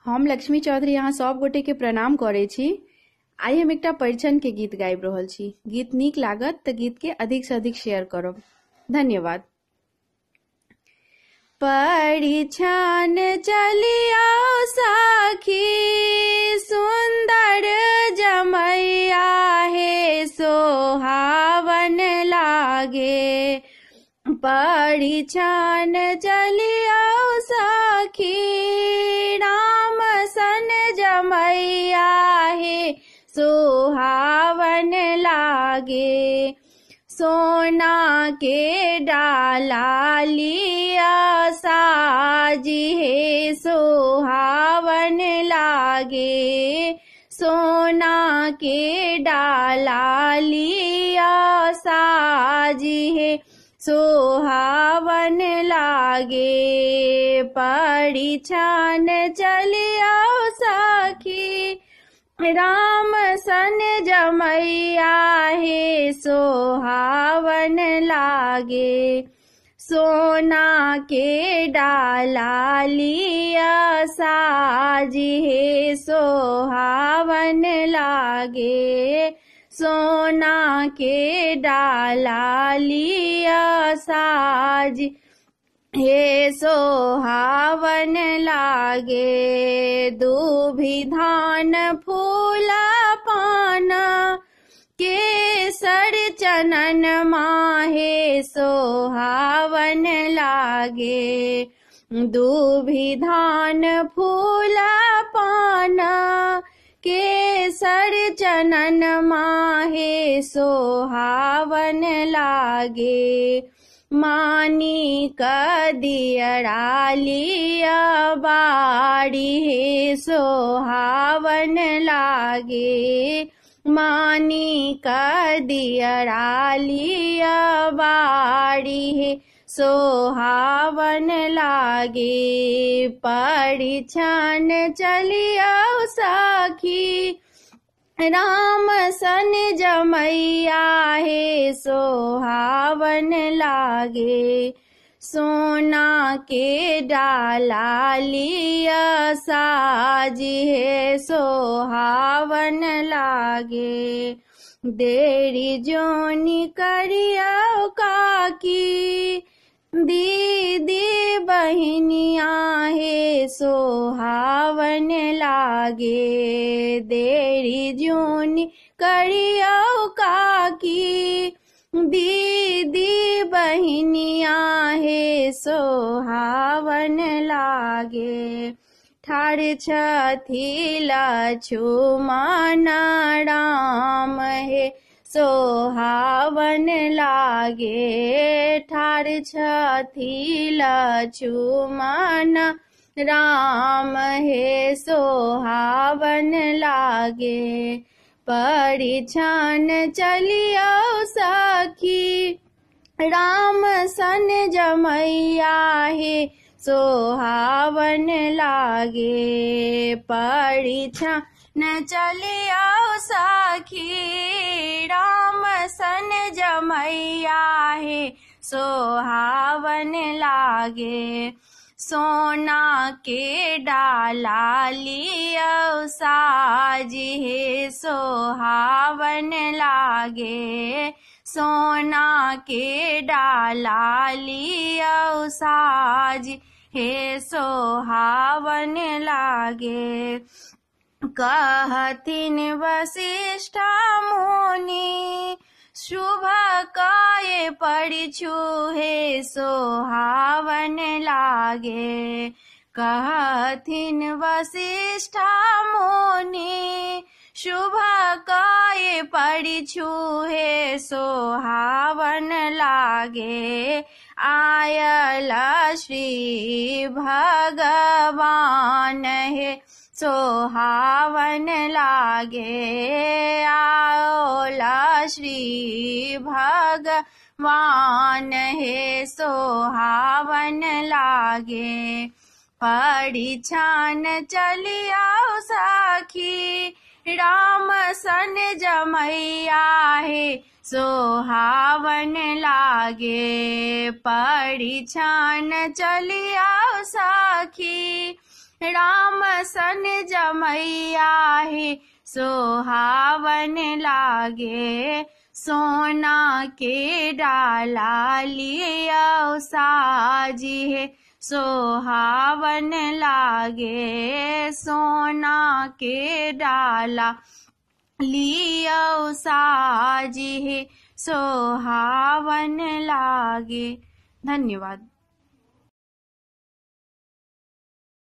हम लक्ष्मी चौधरी यहाँ सब गोटे के प्रणाम करे छी। आई हम एकटा परिछन के गीत गाबि रहल छी। गीत नीक लागत तो गीत के अधिक से अधिक शेयर करब। धन्यवाद। परिछन चलिया साखी सुंदर जमैया हे सोहावन लागे। परिछन चलिया साखी राम सन जमैया हे सोहावन लागे। सोना के डाला लिया साजी हे सोहावन लागे। सोना के डाला लिया साजी है सोहावन लागे। परिछन चलिया सखी राम सन जमैया हे सोहावन लागे। सोना के डाला लिया साजी हे सोहावन लागे। सोना के डाला लिया साजी हे सोहावन लागे। दूभी धान फूला पाना केसर चनन माहे सोहावन लागे। दूभी धान फूला पाना केसर चनन माहे सोहावन लागे। मानी कदियरा लिया बाड़ी हे सोहावन लागे। मानी कदियरा लिया बाड़ी हे सोहावन लागे। परिछन चलिया सखी राम सन जमैया हे सोहावन लागे। सोना के डाला लिया साजी है सोहावन लागे। देरी जोनी करिया काकी दीदी बहनिया है सोहावन लागे। देरी जोनी करिया काकी दीदी बहनिया है सोहावन लागे। ठाड़ छथी लक्ष्मण राम है सोहावन लागे। ठाड़ छथी लक्ष्मण राम है सोहावन लागे। परिछन चलिया सखी राम सन जमैया है सोहावन लागे। परिछन चलिया सखी राम सन जमैया है सोहावन लागे। सोना के डाला लिया साजी है सोहावन लागे। सोना के डाला लिया साजी है सोहावन लागे। कहथिन वशिष्ठ मुनि शुभ काय परिछु हे सोहावन लागे। कहथिन वशिष्ठ मुनि शुभ काय परिछु हे सोहावन लागे। आयल श्री भगवान हे सोहावन लागे। आओला श्री भगवान हे सोहावन लागे। परिछन चलिया सखी राम सन जमैया है सोहावन लागे। परिछन चलिया सखी राम सन जमैया हे सोहावन लागे। सोना के डाला लियो साजी है सोहावन लागे। सोना के डाला लियो साजी है सोहावन लागे। धन्यवाद।